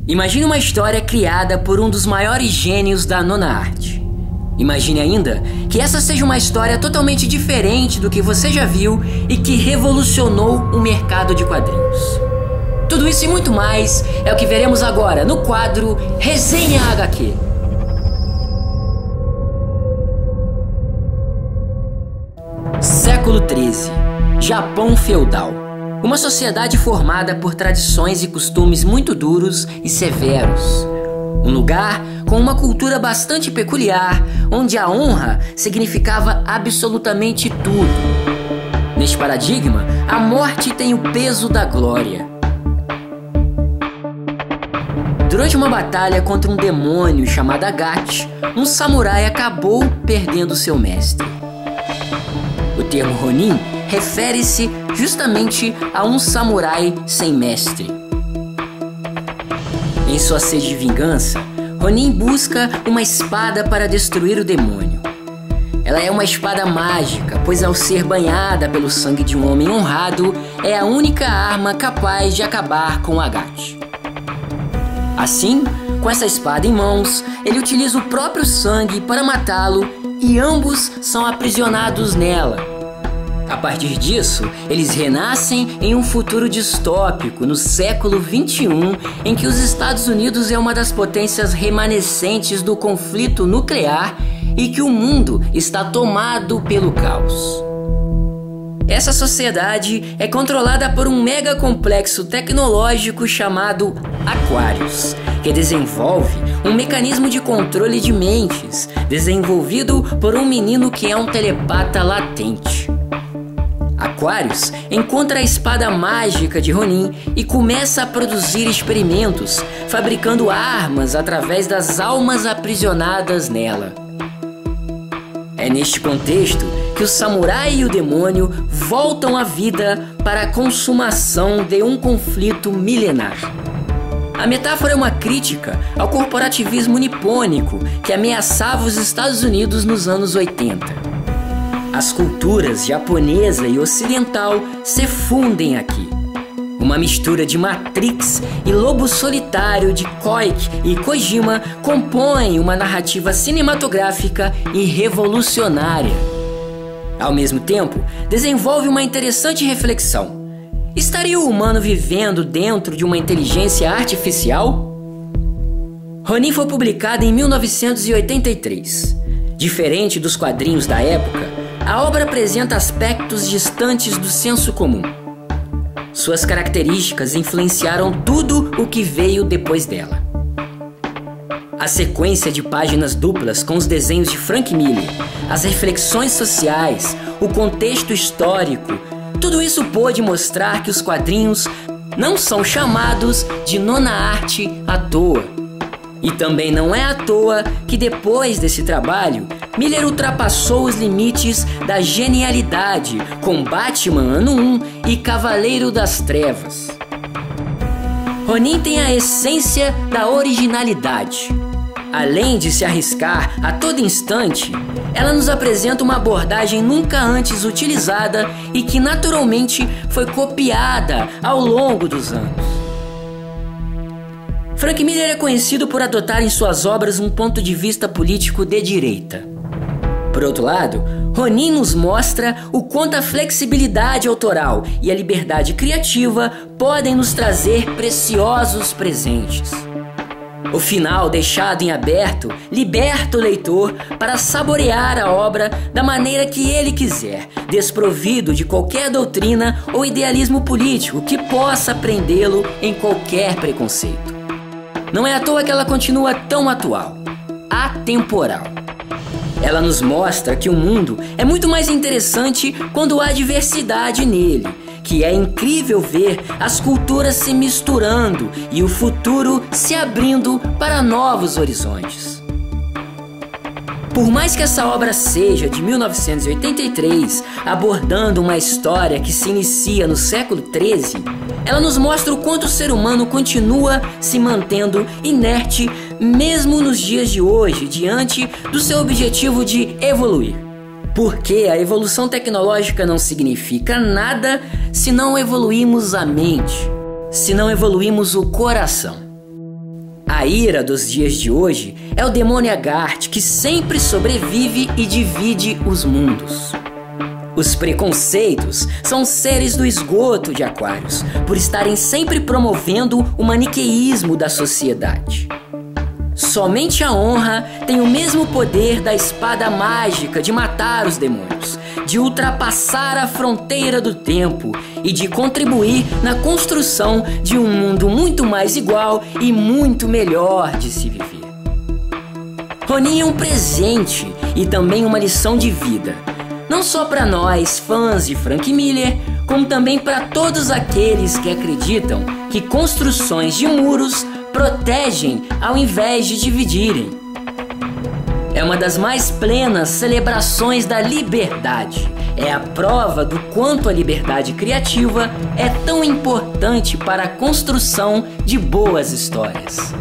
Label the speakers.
Speaker 1: Imagine uma história criada por um dos maiores gênios da nona arte. Imagine ainda que essa seja uma história totalmente diferente do que você já viu e que revolucionou o mercado de quadrinhos. Tudo isso e muito mais é o que veremos agora no quadro Resenha HQ. Século XIII, Japão feudal. Uma sociedade formada por tradições e costumes muito duros e severos. Um lugar com uma cultura bastante peculiar, onde a honra significava absolutamente tudo. Neste paradigma, a morte tem o peso da glória. Durante uma batalha contra um demônio chamado Agat, um samurai acabou perdendo seu mestre. O termo Ronin refere-se justamente a um samurai sem mestre. Em sua sede de vingança, Ronin busca uma espada para destruir o demônio. Ela é uma espada mágica, pois ao ser banhada pelo sangue de um homem honrado, é a única arma capaz de acabar com Agat. Assim, com essa espada em mãos, ele utiliza o próprio sangue para matá-lo e ambos são aprisionados nela. A partir disso, eles renascem em um futuro distópico no século XXI, em que os Estados Unidos é uma das potências remanescentes do conflito nuclear e que o mundo está tomado pelo caos. Essa sociedade é controlada por um mega complexo tecnológico chamado Aquarius, que desenvolve um mecanismo de controle de mentes, desenvolvido por um menino que é um telepata latente. Aquarius encontra a espada mágica de Ronin e começa a produzir experimentos, fabricando armas através das almas aprisionadas nela. É neste contexto que o samurai e o demônio voltam à vida para a consumação de um conflito milenar. A metáfora é uma crítica ao corporativismo nipônico que ameaçava os Estados Unidos nos anos 80. As culturas japonesa e ocidental se fundem aqui. Uma mistura de Matrix e Lobo Solitário de Koike e Kojima compõe uma narrativa cinematográfica e revolucionária. Ao mesmo tempo, desenvolve uma interessante reflexão. Estaria o humano vivendo dentro de uma inteligência artificial? Ronin foi publicado em 1983. Diferente dos quadrinhos da época, a obra apresenta aspectos distantes do senso comum. Suas características influenciaram tudo o que veio depois dela. A sequência de páginas duplas com os desenhos de Frank Miller, as reflexões sociais, o contexto histórico, tudo isso pôde mostrar que os quadrinhos não são chamados de nona arte à toa. E também não é à toa que depois desse trabalho, Miller ultrapassou os limites da genialidade com Batman Ano 1 e Cavaleiro das Trevas. Ronin tem a essência da originalidade. Além de se arriscar a todo instante, ela nos apresenta uma abordagem nunca antes utilizada e que naturalmente foi copiada ao longo dos anos. Frank Miller é conhecido por adotar em suas obras um ponto de vista político de direita. Por outro lado, Ronin nos mostra o quanto a flexibilidade autoral e a liberdade criativa podem nos trazer preciosos presentes. O final deixado em aberto liberta o leitor para saborear a obra da maneira que ele quiser, desprovido de qualquer doutrina ou idealismo político que possa prendê-lo em qualquer preconceito. Não é à toa que ela continua tão atual, atemporal. Ela nos mostra que o mundo é muito mais interessante quando há diversidade nele, que é incrível ver as culturas se misturando e o futuro se abrindo para novos horizontes. Por mais que essa obra seja de 1983, abordando uma história que se inicia no século XIII, ela nos mostra o quanto o ser humano continua se mantendo inerte mesmo nos dias de hoje, diante do seu objetivo de evoluir. Porque a evolução tecnológica não significa nada se não evoluímos a mente, se não evoluímos o coração. A ira dos dias de hoje é o demônio Agarth, que sempre sobrevive e divide os mundos. Os preconceitos são seres do esgoto de Aquários, por estarem sempre promovendo o maniqueísmo da sociedade. Somente a honra tem o mesmo poder da espada mágica de matar os demônios, de ultrapassar a fronteira do tempo e de contribuir na construção de um mundo muito mais igual e muito melhor de se viver. Ronin é um presente e também uma lição de vida, não só para nós, fãs de Frank Miller, como também para todos aqueles que acreditam que construções de muros protegem ao invés de dividirem. É uma das mais plenas celebrações da liberdade. É a prova do quanto a liberdade criativa é tão importante para a construção de boas histórias.